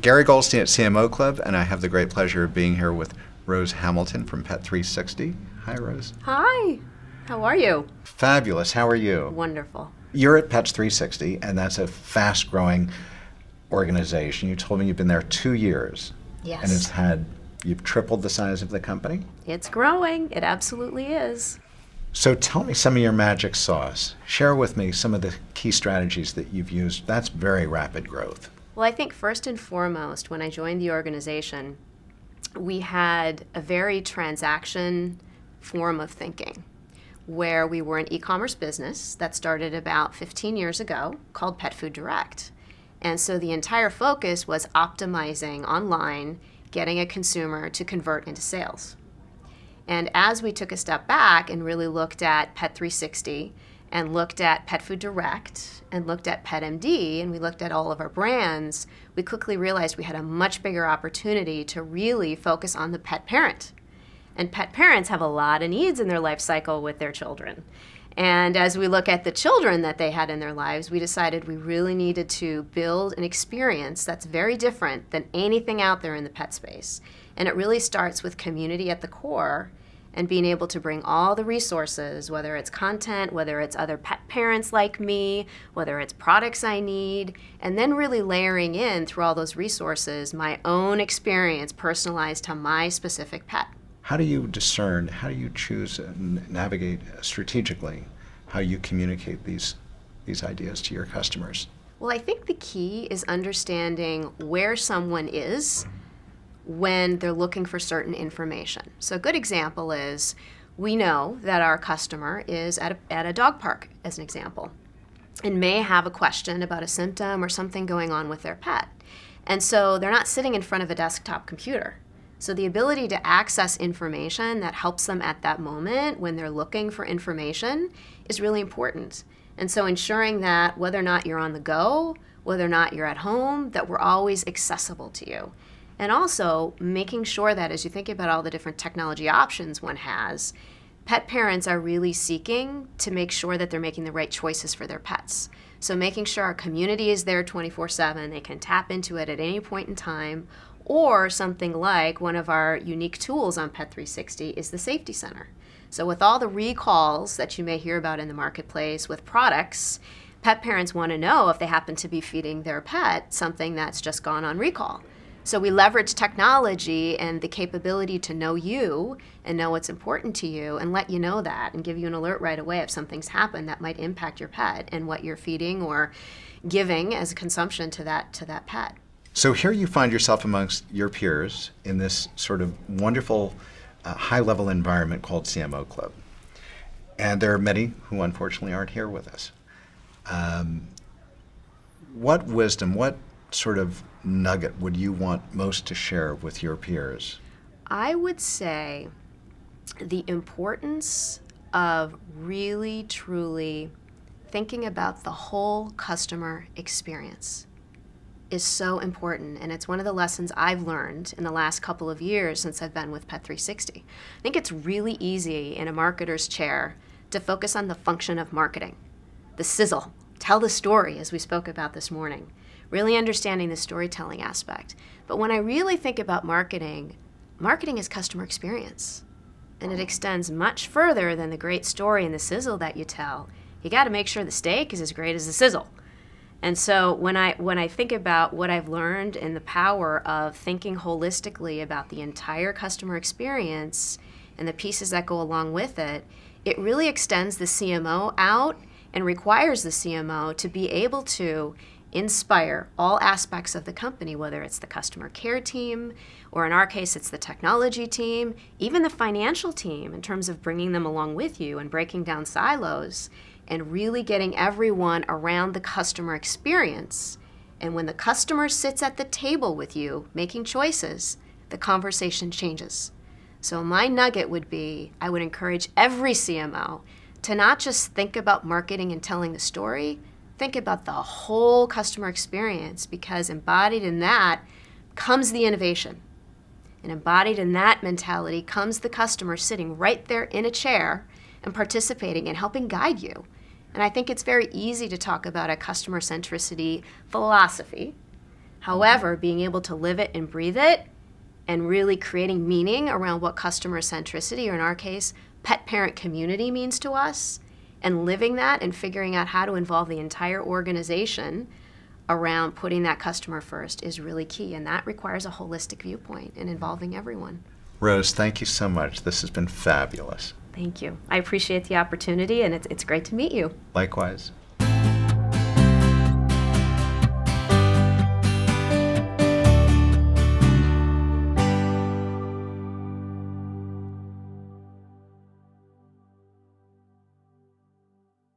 Gary Goldstein at CMO Club, and I have the great pleasure of being here with Rose Hamilton from Pet360. Hi, Rose. Hi. How are you? Fabulous. How are you? Wonderful. You're at Pet360, and that's a fast-growing organization. You told me you've been there 2 years. Yes. And you've tripled the size of the company? It's growing. It absolutely is. So tell me some of your magic sauce. Share with me some of the key strategies that you've used. That's very rapid growth. Well, I think first and foremost, when I joined the organization, we had a very transaction form of thinking where we were an e-commerce business that started about 15 years ago called Pet Food Direct. And so the entire focus was optimizing online, getting a consumer to convert into sales. And as we took a step back and really looked at Pet360 and looked at Pet Food Direct and looked at PetMD and we looked at all of our brands, we quickly realized we had a much bigger opportunity to really focus on the pet parent. And pet parents have a lot of needs in their life cycle with their children. And as we look at the children that they had in their lives, we decided we really needed to build an experience that's very different than anything out there in the pet space. And it really starts with community at the core and being able to bring all the resources, whether it's content, whether it's other pet parents like me, whether it's products I need, and then really layering in through all those resources my own experience personalized to my specific pet. How do you discern, how do you choose and navigate strategically how you communicate these ideas to your customers? Well, I think the key is understanding where someone is when they're looking for certain information. So a good example is we know that our customer is at a dog park, as an example, and may have a question about a symptom or something going on with their pet. And so they're not sitting in front of a desktop computer. So the ability to access information that helps them at that moment when they're looking for information is really important. And so ensuring that whether or not you're on the go, whether or not you're at home, that we're always accessible to you. And also making sure that as you think about all the different technology options one has, pet parents are really seeking to make sure that they're making the right choices for their pets. So making sure our community is there 24/7, they can tap into it at any point in time, or something like one of our unique tools on Pet360 is the Safety Center. So with all the recalls that you may hear about in the marketplace with products, pet parents want to know if they happen to be feeding their pet something that's just gone on recall. So we leverage technology and the capability to know you and know what's important to you and let you know that and give you an alert right away if something's happened that might impact your pet and what you're feeding or giving as a consumption to that pet. So here you find yourself amongst your peers in this sort of wonderful high-level environment called CMO Club. And there are many who unfortunately aren't here with us. What wisdom, what sort of nugget would you want most to share with your peers? I would say the importance of really, truly thinking about the whole customer experience is so important, and it's one of the lessons I've learned in the last couple of years since I've been with Pet360. I think it's really easy in a marketer's chair to focus on the function of marketing, the sizzle, tell the story as we spoke about this morning, really understanding the storytelling aspect. But when I really think about marketing, marketing is customer experience, and it extends much further than the great story and the sizzle that you tell. You got to make sure the steak is as great as the sizzle. And so when I think about what I've learned and the power of thinking holistically about the entire customer experience and the pieces that go along with it, it really extends the CMO out and requires the CMO to be able to inspire all aspects of the company, whether it's the customer care team, or in our case, it's the technology team, even the financial team in terms of bringing them along with you and breaking down silos and really getting everyone around the customer experience. And when the customer sits at the table with you making choices, the conversation changes. So my nugget would be, I would encourage every CMO to not just think about marketing and telling the story, think about the whole customer experience, because embodied in that comes the innovation. And embodied in that mentality comes the customer sitting right there in a chair and participating and helping guide you. And I think it's very easy to talk about a customer centricity philosophy, However, being able to live it and breathe it and really creating meaning around what customer centricity, or in our case, pet parent community means to us, and living that and figuring out how to involve the entire organization around putting that customer first is really key. And that requires a holistic viewpoint and involving everyone. Rose, thank you so much. This has been fabulous. Thank you. I appreciate the opportunity, and it's great to meet you. Likewise.